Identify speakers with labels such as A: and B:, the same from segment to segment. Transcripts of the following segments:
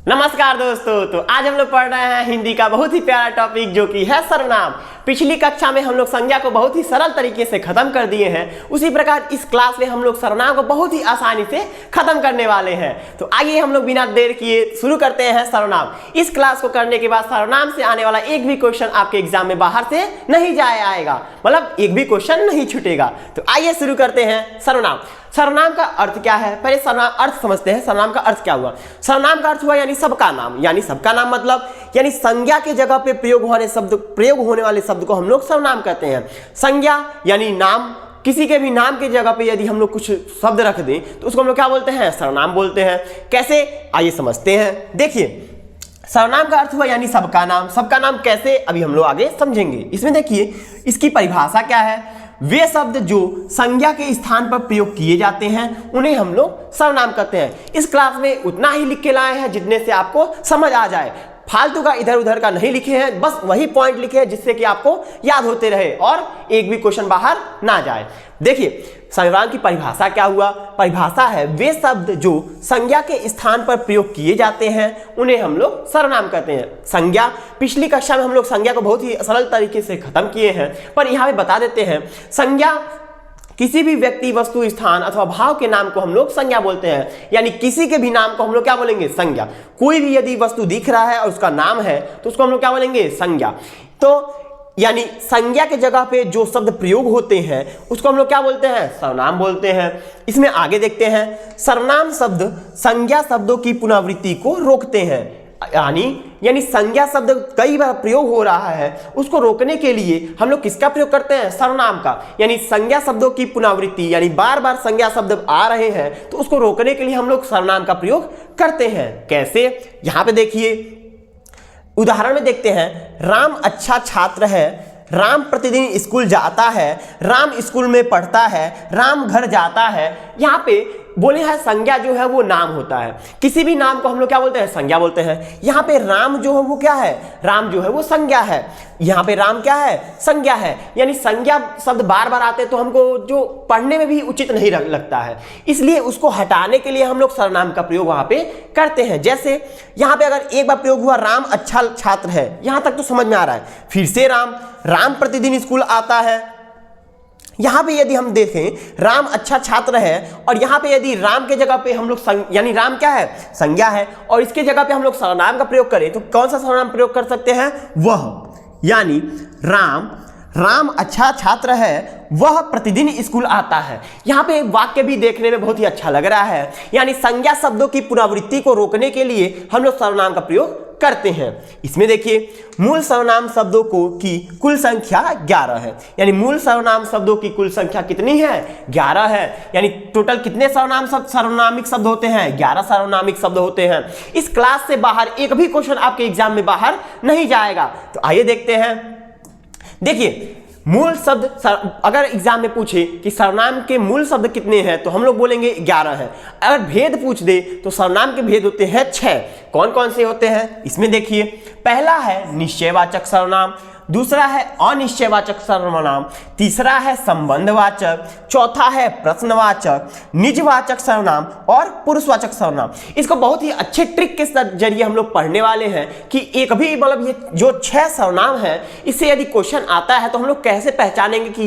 A: नमस्कार दोस्तों, तो आज हम लोग पढ़ रहे हैं हिंदी का बहुत ही प्यारा टॉपिक जो कि है सर्वनाम। पिछली कक्षा में हम लोग संज्ञा को बहुत ही सरल तरीके से खत्म कर दिए हैं, उसी प्रकार इस क्लास में हम लोग सर्वनाम को बहुत ही आसानी से खत्म करने वाले हैं। तो आइए हम लोग बिना देर किए शुरू करते हैं सर्वनाम। इस क्लास को करने के बाद सर्वनाम से आने वाला एक भी क्वेश्चन आपके एग्जाम में बाहर से नहीं आएगा, मतलब एक भी क्वेश्चन नहीं छूटेगा। तो आइए शुरू करते हैं सर्वनाम। सर्वनाम का अर्थ क्या है, पहले सर्वनाम अर्थ समझते हैं। सर्वनाम का अर्थ क्या हुआ? सर्वनाम का अर्थ हुआ यानी सबका नाम। यानी सबका नाम मतलब यानी संज्ञा के जगह पे प्रयोग होने वाले शब्द को हम लोग सर्वनाम कहते हैं। संज्ञा यानी नाम, किसी के भी नाम के जगह पे यदि हम लोग कुछ शब्द रख दें तो उसको हम लोग क्या बोलते हैं? सर्वनाम बोलते हैं। कैसे, आइए समझते हैं। देखिए, सर्वनाम का अर्थ हुआ यानी सबका नाम। सबका नाम कैसे, अभी हम लोग आगे समझेंगे। इसमें देखिए, इसकी परिभाषा क्या है। वे शब्द जो संज्ञा के स्थान पर प्रयोग किए जाते हैं उन्हें हम लोग सर्वनाम कहते हैं। इस क्लास में उतना ही लिख के लाए हैं जितने से आपको समझ आ जाए। फालतू का इधर उधर का नहीं लिखे हैं, बस वही पॉइंट लिखे हैं जिससे कि आपको याद होते रहे और एक भी क्वेश्चन बाहर ना जाए। देखिए, सर्वनाम की परिभाषा क्या हुआ? परिभाषा है वे शब्द जो संज्ञा के स्थान पर प्रयोग किए जाते हैं उन्हें हम लोग सर्वनाम कहते हैं। संज्ञा, पिछली कक्षा में हम लोग संज्ञा को बहुत ही सरल तरीके से खत्म किए हैं, पर यहाँ पे बता देते हैं। संज्ञा किसी भी व्यक्ति, वस्तु, स्थान अथवा भाव के नाम को हम लोग संज्ञा बोलते हैं। यानी किसी के भी नाम को हम लोग क्या बोलेंगे? संज्ञा। कोई भी यदि वस्तु दिख रहा है और उसका नाम है तो उसको हम लोग क्या बोलेंगे? संज्ञा। तो यानी संज्ञा के जगह पे जो शब्द प्रयोग होते हैं उसको हम लोग क्या बोलते हैं? सर्वनाम बोलते हैं। इसमें आगे देखते हैं, सर्वनाम शब्द संज्ञा शब्दों की पुनरावृत्ति को रोकते हैं। यानी संज्ञा शब्द कई बार प्रयोग हो रहा है, उसको रोकने के लिए हम लोग किसका प्रयोग करते हैं? सर्वनाम का। यानी संज्ञा शब्दों की पुनरावृत्ति, यानी बार बार संज्ञा शब्द आ रहे हैं तो उसको रोकने के लिए हम लोग सर्वनाम का प्रयोग करते हैं। कैसे, यहां पे देखिए, उदाहरण में देखते हैं। राम अच्छा छात्र है, राम प्रतिदिन स्कूल जाता है, राम स्कूल में पढ़ता है, राम घर जाता है। यहाँ पे बोले हैं संज्ञा जो है वो नाम होता है। किसी भी नाम को हम लोग क्या बोलते हैं? संज्ञा बोलते हैं। यहाँ पे राम जो है वो क्या है? राम जो है वो संज्ञा है। यहाँ पे राम क्या है? संज्ञा है। यानी संज्ञा शब्द बार बार आते तो हमको जो पढ़ने में भी उचित नहीं लगता है, इसलिए उसको हटाने के लिए हम लोग सर्वनाम का प्रयोग वहां पे करते हैं। जैसे यहाँ पे अगर एक बार प्रयोग हुआ राम अच्छा छात्र है, यहां तक तो समझ में आ रहा है। फिर से राम प्रतिदिन स्कूल आता है। यहां पे यदि हम देखें राम अच्छा छात्र है और यहां पे यदि राम के जगह पे हम लोग यानी राम क्या है? संज्ञा है, और इसके जगह पे हम लोग सर्वनाम का प्रयोग करें तो कौन सा सर्वनाम प्रयोग कर सकते हैं? वह। यानी राम अच्छा छात्र है, वह प्रतिदिन स्कूल आता है। यहाँ पे वाक्य भी देखने में बहुत ही अच्छा लग रहा है। यानी संज्ञा शब्दों की पुनरावृत्ति को रोकने के लिए हम लोग सर्वनाम का प्रयोग करते हैं। इसमें देखिए, मूल सर्वनाम शब्दों की कुल संख्या 11 है। यानी मूल सर्वनाम शब्दों की कुल संख्या कितनी है? 11 है। यानी टोटल कितने सर्वनामिक शब्द होते हैं? 11 सर्वनामिक शब्द होते हैं। इस क्लास से बाहर एक भी क्वेश्चन आपके एग्जाम में बाहर नहीं जाएगा। तो आइए देखते हैं। देखिए, मूल शब्द अगर एग्जाम में पूछे कि सर्वनाम के मूल शब्द कितने हैं तो हम लोग बोलेंगे 11 हैं। अगर भेद पूछ दे तो सर्वनाम के भेद होते हैं 6। कौन कौन से होते हैं? इसमें देखिए, पहला है निश्चयवाचक सर्वनाम, दूसरा है अनिश्चयवाचक सर्वनाम, तीसरा है संबंधवाचक, चौथा है प्रश्नवाचक, निजवाचक सर्वनाम और पुरुषवाचक सर्वनाम। इसको बहुत ही अच्छे ट्रिक के जरिए हम लोग पढ़ने वाले हैं कि एक भी मतलब ये जो 6 सर्वनाम है, इससे यदि क्वेश्चन आता है तो हम लोग कैसे पहचानेंगे कि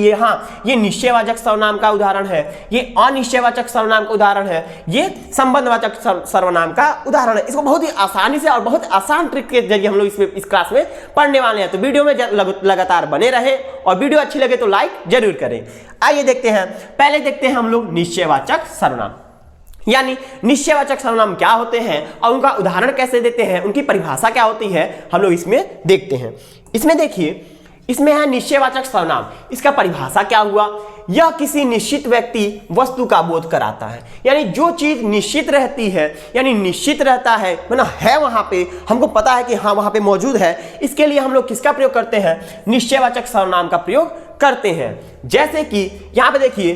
A: ये निश्चयवाचक सर्वनाम का उदाहरण है, ये अनिश्चयवाचक सर्वनाम का उदाहरण है, ये संबंधवाचक सर्वनाम का उदाहरण है। इसको बहुत ही आसानी से और बहुत आसान ट्रिक के जरिए हम लोग इस क्लास में पढ़ने वाले हैं। तो वीडियो में लगातार बने रहे और वीडियो अच्छी लगे तो लाइक जरूर करें। आइए देखते हैं, पहले देखते हैं हम लोग निश्चयवाचक सर्वनाम। यानी निश्चयवाचक सर्वनाम क्या होते हैं और उनका उदाहरण कैसे देते हैं, उनकी परिभाषा क्या होती है, हम लोग इसमें देखते हैं। इसमें देखिए, इसमें है निश्चयवाचक सर्वनाम। इसका परिभाषा क्या हुआ? यह किसी निश्चित व्यक्ति, वस्तु का बोध कराता है। यानी जो चीज निश्चित रहती है, यानी निश्चित रहता है मतलब है वहां पे, हमको पता है कि हाँ वहां पे मौजूद है, इसके लिए हम लोग किसका प्रयोग करते हैं? निश्चयवाचक सर्वनाम का प्रयोग करते हैं। जैसे कि यहां पे देखिए,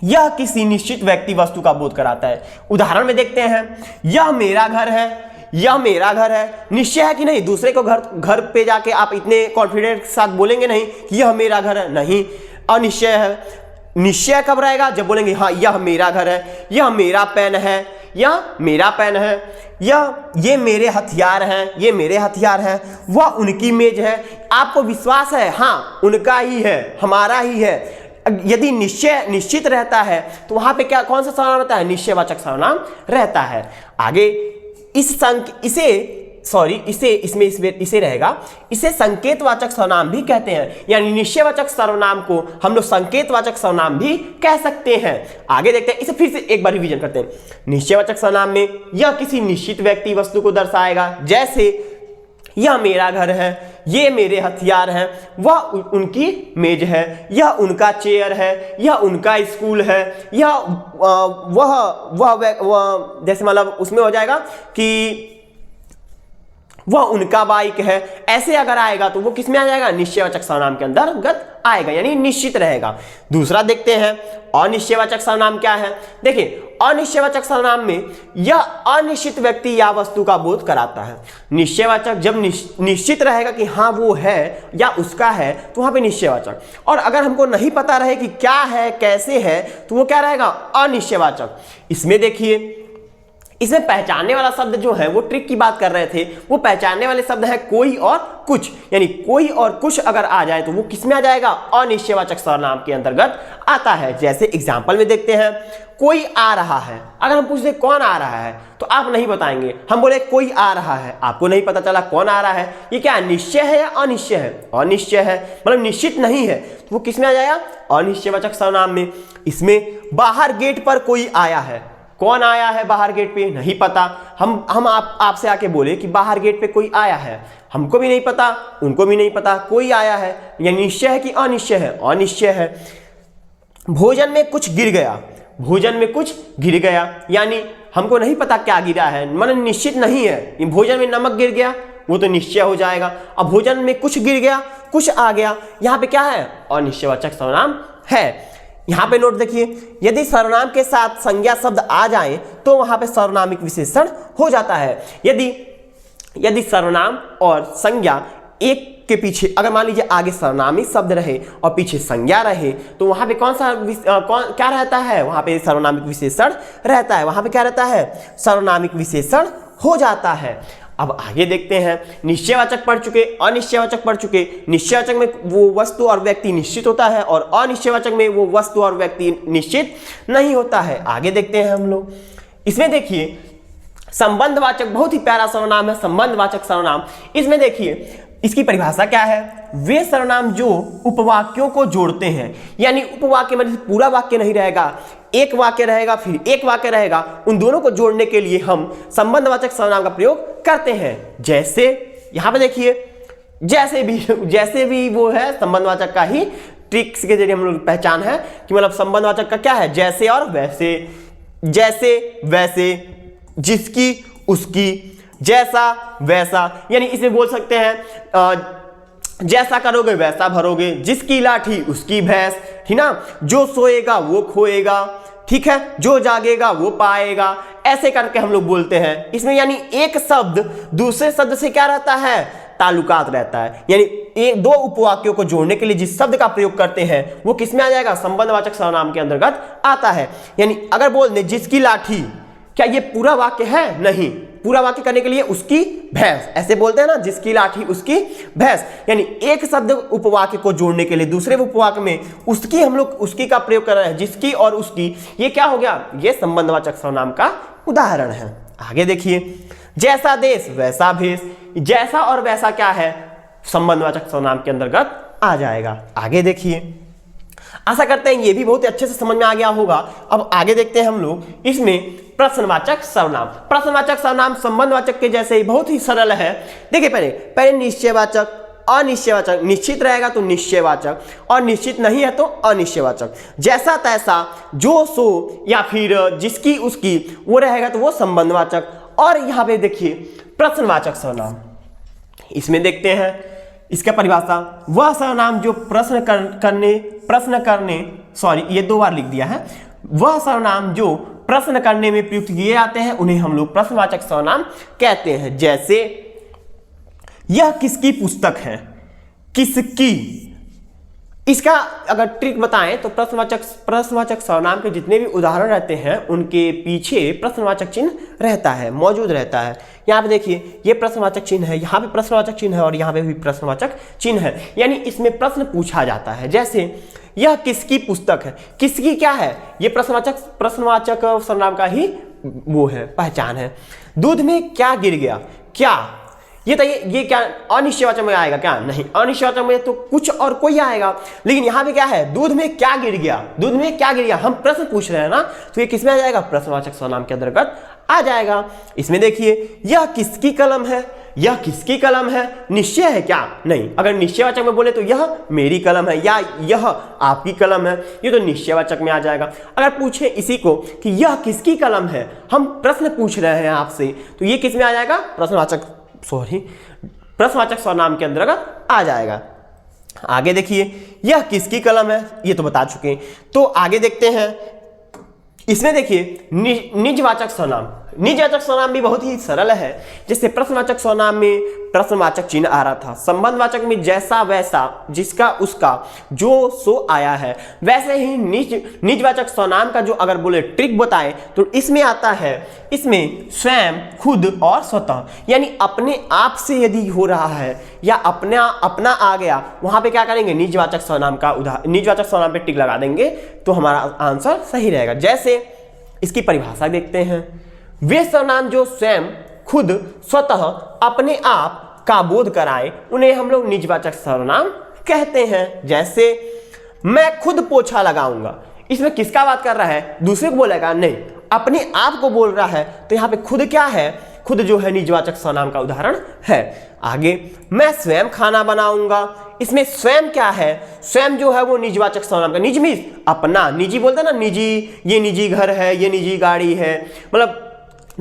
A: यह किसी निश्चित व्यक्ति, वस्तु का बोध कराता है। उदाहरण में देखते हैं, यह मेरा घर है, यह मेरा घर है। निश्चय है कि नहीं? दूसरे को घर पे जाके आप इतने कॉन्फिडेंस के साथ बोलेंगे नहीं कि यह मेरा घर है, नहीं, अनिश्चय है। निश्चय कब रहेगा? जब बोलेंगे हाँ यह मेरा घर है, यह मेरा पेन है, यह मेरा पेन है, ये मेरे हथियार हैं, ये मेरे हथियार हैं, वह उनकी मेज है। आपको विश्वास है, हाँ उनका ही है, हमारा ही है। यदि निश्चय निश्चित रहता है तो वहां पे क्या कौन सा सर्वनाम रहता है? निश्चयवाचक सर्वनाम रहता है। आगे इसे रहेगा, इसे संकेतवाचक सर्वनाम भी कहते हैं, यानी निश्चयवाचक सर्वनाम को हम लोग संकेतवाचक सर्वनाम भी कह सकते हैं। आगे देखते हैं, इसे फिर से एक बार रिवीजन करते हैं। निश्चयवाचक सर्वनाम में यह किसी निश्चित व्यक्ति वस्तु को दर्शाएगा, जैसे यह मेरा घर है, ये मेरे हथियार हैं, वह उनकी मेज है, यह उनका चेयर है, यह उनका स्कूल है, यह वह जैसे मतलब उसमें हो जाएगा कि वह उनका बाइक है। ऐसे अगर आएगा तो वो किस में आ जाएगा? निश्चयवाचक सर्वनाम के अंतर्गत आएगा, यानी निश्चित रहेगा। दूसरा देखते हैं अनिश्चयवाचक सर्वनाम क्या है। देखिए अनिश्चयवाचक सर्वनाम में यह अनिश्चित व्यक्ति या वस्तु का बोध कराता है। निश्चयवाचक जब निश्चित रहेगा कि हाँ वो है या उसका है तो वहां पे निश्चयवाचक, और अगर हमको नहीं पता रहे कि क्या है कैसे है तो वो क्या रहेगा? अनिश्चयवाचक। इसमें देखिए, इसमें पहचानने वाला शब्द जो है वो ट्रिक की बात कर रहे थे, वो पहचानने वाले शब्द है कोई और कुछ, यानी कोई और कुछ अगर आ जाए तो वो किस में आ जाएगा? अनिश्चयवाचक सर्वनाम के अंतर्गत आता है। जैसे एग्जांपल में देखते हैं, कोई आ रहा है। अगर हम पूछते कौन आ रहा है तो आप नहीं बताएंगे, हम बोले कोई आ रहा है, आपको नहीं पता चला कौन आ रहा है। ये क्या है? निश्चय है या अनिश्चय है? अनिश्चय है, मतलब निश्चित नहीं है, तो वो किस में आ जाएगा? अनिश्चयवाचक सर्वनाम में। इसमें बाहर गेट पर कोई आया है, कौन आया है बाहर गेट पे? नहीं पता। हम आपसे आके बोले कि बाहर गेट पे कोई आया है, हमको भी नहीं पता, उनको भी नहीं पता, कोई आया है, यह निश्चय है कि अनिश्चय है? अनिश्चय है। भोजन में कुछ गिर गया, भोजन में कुछ गिर गया, यानी हमको नहीं पता क्या गिरा है, मतलब निश्चित नहीं है। भोजन में नमक गिर गया वो तो निश्चय हो जाएगा। अब भोजन में कुछ गिर गया, कुछ आ गया, यहाँ पे क्या है? अनिश्चयवाचक सर्वनाम है। यहां पे नोट देखिए, यदि सर्वनाम के साथ संज्ञा शब्द आ जाए तो वहां पे सर्वनामिक विशेषण हो जाता है। यदि सर्वनाम और संज्ञा एक के पीछे, अगर मान लीजिए आगे सर्वनामिक शब्द रहे और पीछे संज्ञा रहे तो वहां पे क्या रहता है? वहां पे सर्वनामिक विशेषण रहता है। वहां पे क्या रहता है? सर्वनामिक विशेषण हो जाता है। अब आगे देखते हैं, निश्चयवाचक पढ़ चुके, अनिश्चयवाचक पढ़ चुके। निश्चयवाचक में वो वस्तु और व्यक्ति निश्चित होता है और अनिश्चयवाचक में वो वस्तु और व्यक्ति निश्चित नहीं होता है। आगे देखते हैं हम लोग, इसमें देखिए संबंधवाचक, बहुत ही प्यारा सर्वनाम है संबंधवाचक सर्वनाम। इसमें देखिए इसकी परिभाषा क्या है? वे सर्वनाम जो उपवाक्यों को जोड़ते हैं, यानी उपवाक्य मतलब पूरा वाक्य नहीं रहेगा, एक वाक्य रहेगा फिर एक वाक्य रहेगा, उन दोनों को जोड़ने के लिए हम संबंधवाचक सर्वनाम का प्रयोग करते हैं। जैसे यहां पे देखिए, जैसे भी वो है संबंधवाचक का ही ट्रिक्स के जरिए हम लोग पहचान है कि मतलब संबंधवाचक का क्या है? जैसे और वैसे, जैसे वैसे, जिसकी उसकी, जैसा वैसा, यानी इसे बोल सकते हैं जैसा करोगे वैसा भरोगे, जिसकी लाठी उसकी भैंस, ठीक ना, जो सोएगा वो खोएगा, ठीक है, जो जागेगा वो पाएगा, ऐसे करके हम लोग बोलते हैं। इसमें यानी एक शब्द दूसरे शब्द से क्या रहता है? ताल्लुकात रहता है, यानी एक दो उपवाक्यों को जोड़ने के लिए जिस शब्द का प्रयोग करते हैं वो किस में आ जाएगा? संबंधवाचक सर्वनाम के अंतर्गत आता है। यानी अगर बोल दे जिसकी लाठी, क्या ये पूरा वाक्य है? नहीं, पूरा वाक्य करने के लिए उसकी भैंस, ऐसे बोलते हैं ना, जिसकी लाठी उसकी भैंस, यानी एक शब्द उपवाक्य को जोड़ने के लिए दूसरे उपवाक्य में उसकी हम लोग उसकी का प्रयोग कर रहे हैं, जिसकी और उसकी, ये क्या हो गया? ये संबंधवाचक सर्वनाम का उदाहरण है। आगे देखिए, जैसा देश वैसा भेष, जैसा और वैसा क्या है? संबंधवाचक सर्वनाम के अंतर्गत आ जाएगा। आगे देखिए, आशा करते हैं ये भी बहुत अच्छे से समझ में आ गया होगा। अब आगे देखते हैं हम लोग इसमें प्रश्नवाचक सर्वनाम। प्रश्नवाचक सर्वनाम संबंधवाचक के जैसे ही बहुत ही सरल है। देखिए पहले निश्चयवाचक, अनिश्चयवाचक, निश्चित रहेगा तो निश्चयवाचक और निश्चित नहीं है तो अनिश्चयवाचक। जैसा तैसा, जो सो या फिर जिसकी उसकी, वो रहेगा तो वो संबंधवाचक। और यहाँ पे देखिए प्रश्नवाचक सर्वनाम, इसमें देखते हैं इसका परिभाषा, वह सर्वनाम जो प्रश्न करने सॉरी ये दो बार लिख दिया है, वह सर्वनाम जो प्रश्न करने में प्रयुक्त किए जाते हैं उन्हें हम लोग प्रश्नवाचक सर्वनाम कहते हैं। जैसे यह किसकी पुस्तक है? किसकी, इसका अगर ट्रिक बताएं तो प्रश्नवाचक सर्वनाम के जितने भी उदाहरण रहते हैं उनके पीछे प्रश्नवाचक चिन्ह रहता है, मौजूद रहता है। यहाँ पे देखिए ये प्रश्नवाचक चिन्ह है, यहाँ पे प्रश्नवाचक चिन्ह है और यहाँ पे भी प्रश्नवाचक चिन्ह है, यानी इसमें प्रश्न पूछा जाता है। जैसे यह किसकी पुस्तक है, किसकी क्या है, ये प्रश्नवाचक सर्वनाम का ही वो है, पहचान है। दूध में क्या गिर गया, क्या ये क्या अनिश्चयवाचक में आएगा क्या? नहीं, अनिश्चयवाचक में तो कुछ और कोई आएगा, लेकिन यहाँ पे क्या है, दूध में क्या गिर गया, दूध में क्या गिर गया, हम प्रश्न पूछ रहे हैं ना, तो ये किसमें आ जाएगा, प्रश्नवाचक सर्वनाम के अंतर्गत आ जाएगा। इसमें देखिए यह किसकी कलम है, यह किसकी कलम है, निश्चय है क्या? नहीं, अगर निश्चयवाचक में बोले तो यह मेरी कलम है या यह आपकी कलम है, ये तो निश्चयवाचक में आ जाएगा। अगर पूछे इसी को कि यह किसकी कलम है, हम प्रश्न पूछ रहे हैं आपसे, तो ये किस में आ जाएगा, प्रश्नवाचक सर्वनाम के अंतर्गत आ जाएगा। आगे देखिए यह किसकी कलम है, ये तो बता चुके हैं। तो आगे देखते हैं, इसमें देखिए निजवाचक सर्वनाम। निजवाचक सर्वनाम भी बहुत ही सरल है। जैसे प्रश्नवाचक सर्वनाम में प्रश्नवाचक चिन्ह आ रहा था, संबंधवाचक में जैसा वैसा, जिसका उसका, जो सो आया है, वैसे ही निजवाचक सर्वनाम का जो अगर बोले ट्रिक बताए तो इसमें आता है, इसमें स्वयं, खुद और स्वतः, यानी अपने आप से यदि हो रहा है या अपना आ गया, वहां पे क्या करेंगे, निजवाचक सर्वनाम पे टिक लगा देंगे तो हमारा आंसर सही रहेगा। जैसे इसकी परिभाषा देखते हैं, वे सर्वनाम जो स्वयं, खुद, स्वतः, अपने आप का बोध कराए उन्हें हम लोग निजवाचक सर्वनाम कहते हैं। जैसे मैं खुद पोछा लगाऊंगा, इसमें किसका बात कर रहा है, दूसरे को बोलेगा नहीं, अपने आप को बोल रहा है, तो यहाँ पे खुद क्या है, खुद जो है निजवाचक सर्वनाम का उदाहरण है। आगे मैं स्वयं खाना बनाऊंगा, इसमें स्वयं क्या है, स्वयं जो है वो निजवाचक सर्वनाम का, निज मीन्स अपना, निजी बोलते हैं ना, निजी, ये निजी घर है, ये निजी गाड़ी है, मतलब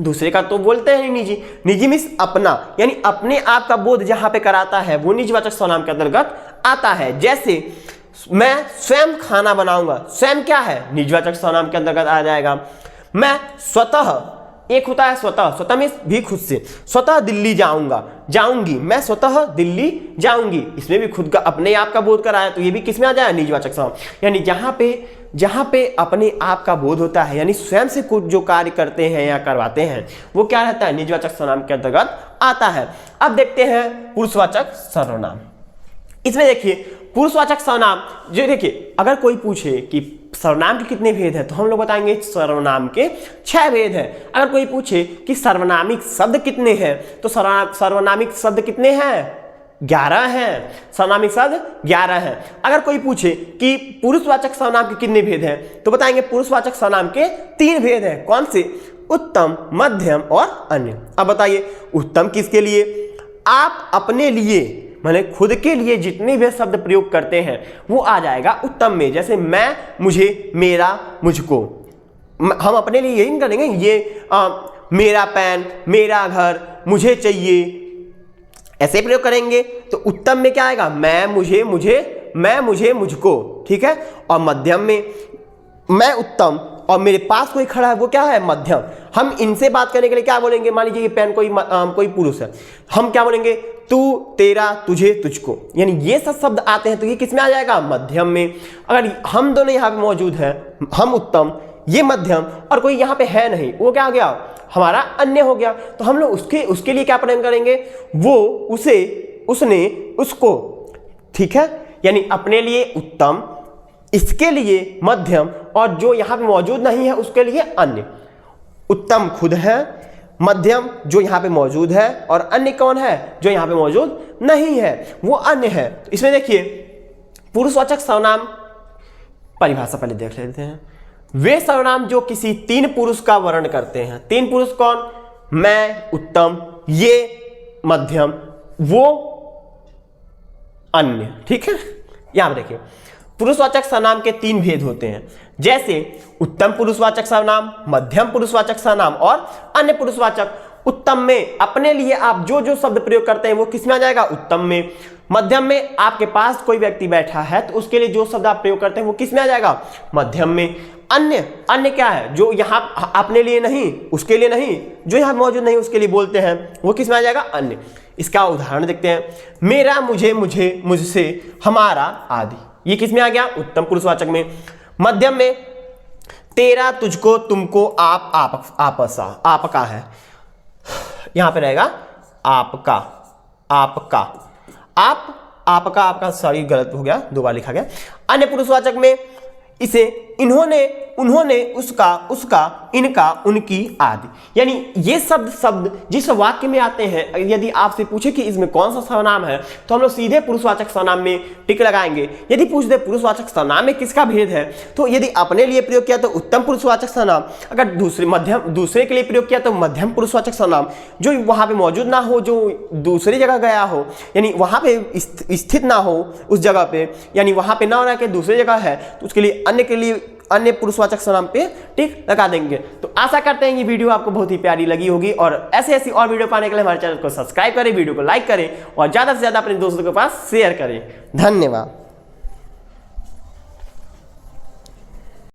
A: दूसरे का तो बोलते हैं निजी, निजी मीन्स अपना, यानी अपने आप का बोध जहां पे कराता है वो निजवाचक सर्वनाम के अंतर्गत आता है। जैसे मैं स्वयं खाना बनाऊंगा, स्वयं क्या है, निजवाचक सर्वनाम के अंतर्गत आ जाएगा। मैं स्वतः, एक होता है स्वतः मीन्स भी खुद से, स्वतः दिल्ली जाऊंगी, मैं स्वतः दिल्ली जाऊंगी, इसमें भी खुद का, अपने आप का बोध कराया, तो ये भी किसमें आ जाए, निजवाचक सर्वनाम। यानी जहां पे अपने आप का बोध होता है, यानी स्वयं से कुछ जो कार्य करते हैं या करवाते हैं, वो क्या रहता है, निजवाचक सर्वनाम के अंतर्गत आता है। अब देखते हैं पुरुषवाचक सर्वनाम। इसमें देखिए पुरुषवाचक सर्वनाम, जो देखिए अगर कोई पूछे कि सर्वनाम के कितने भेद हैं, तो हम लोग बताएंगे सर्वनाम के 6 भेद हैं। अगर कोई पूछे कि सर्वनामिक शब्द कितने हैं, तो सर्वनामिक शब्द कितने हैं, 11 हैं, सर्वनामिक शब्द 11 हैं। अगर कोई पूछे कि पुरुषवाचक सर्वनाम के कितने भेद हैं, तो बताएंगे पुरुषवाचक सर्वनाम के 3 भेद हैं। कौन से, उत्तम, मध्यम और अन्य। अब बताइए उत्तम किसके लिए, आप अपने लिए माने खुद के लिए जितने भी शब्द प्रयोग करते हैं वो आ जाएगा उत्तम में। जैसे मैं, मुझे, मेरा, मुझको, हम अपने लिए यही करेंगे, ये मेरा पेन, मेरा घर, मुझे चाहिए, ऐसे प्रयोग करेंगे। तो उत्तम में क्या आएगा, मैं, मुझे, मैं, मुझे, मुझको, ठीक है। और मध्यम में मैं उत्तम और मेरे पास कोई खड़ा है वो क्या है, मध्यम। हम इनसे बात करने के लिए क्या बोलेंगे, मान लीजिए ये पेन कोई पुरुष है, हम क्या बोलेंगे, तू, तेरा, तुझे, तुझको, यानी ये सब शब्द आते हैं तो ये किसमें आ जाएगा, मध्यम में। अगर हम दोनों यहाँ पे मौजूद हैं, हम उत्तम, ये मध्यम, और कोई यहाँ पे है नहीं, वो क्या हो गया, हमारा अन्य हो गया। तो हम लोग उसके लिए क्या प्रयोग करेंगे, वो, उसे, उसने, उसको, ठीक है। यानी अपने लिए उत्तम, इसके लिए मध्यम, और जो यहाँ पे मौजूद नहीं है उसके लिए अन्य। उत्तम खुद है, मध्यम जो यहाँ पे मौजूद है, और अन्य कौन है, जो यहाँ पे मौजूद नहीं है, वो अन्य है। तो इसमें देखिए पुरुषवाचक सर्वनाम परिभाषा पहले देख लेते हैं। वे सर्वनाम जो किसी 3 पुरुष का वर्णन करते हैं। 3 पुरुष कौन, मैं, उत्तम, ये मध्यम, वो अन्य, ठीक है। यहां पर देखिए पुरुषवाचक सर्वनाम के 3 भेद होते हैं। जैसे उत्तम पुरुषवाचक सर्वनाम, मध्यम पुरुषवाचक सर्वनाम और अन्य पुरुषवाचक। उत्तम में अपने लिए आप जो जो शब्द प्रयोग करते हैं वो किस में आ जाएगा, उत्तम में। मध्यम में आपके पास कोई व्यक्ति बैठा है तो उसके लिए जो शब्द आप प्रयोग करते हैं वो किस में आ जाएगा, मध्यम में। अन्य क्या है, जो यहाँ अपने लिए नहीं, उसके लिए नहीं, जो यहाँ मौजूद नहीं उसके लिए बोलते हैं, वो किस में आ जाएगा, अन्य। इसका उदाहरण देखते हैं, मेरा, मुझे, मुझसे, हमारा आदि। ये किस में आ गया? उत्तम पुरुषवाचक में। मध्यम में तेरा, तुझको, तुमको, आप, आपसा, आपका है, यहां पे रहेगा आपका, आपका, आपका, आपका, सॉरी गलत हो गया, दो बार लिखा गया। अन्य पुरुषवाचक में इसे इन्होंने, उन्होंने, उसका, इनका, उनकी आदि। यानी ये शब्द जिस वाक्य में आते हैं, यदि आपसे पूछे कि इसमें कौन सा सर्वनाम है तो हम लोग सीधे पुरुषवाचक सर्वनाम में टिक लगाएंगे। यदि पूछ दे पुरुषवाचक सर्वनाम में किसका भेद है, तो यदि अपने लिए प्रयोग किया तो उत्तम पुरुषवाचक सर्वनाम, अगर दूसरे के लिए प्रयोग किया तो मध्यम पुरुषवाचक सर्वनाम, जो वहां पे मौजूद ना हो, जो दूसरी जगह गया हो, यानी वहां पे स्थित ना हो उस जगह पे, यानी वहां पे ना होना कि दूसरी जगह है, तो उसके लिए अन्य के लिए अन्य पुरुषवाचक सर्वनाम पे टिक लगा देंगे। तो आशा करते हैं ये वीडियो आपको बहुत ही प्यारी लगी होगी, और ऐसी और वीडियो पाने के लिए हमारे चैनल को सब्सक्राइब करें, वीडियो को लाइक करें और ज्यादा से ज्यादा अपने दोस्तों के पास शेयर करें। धन्यवाद।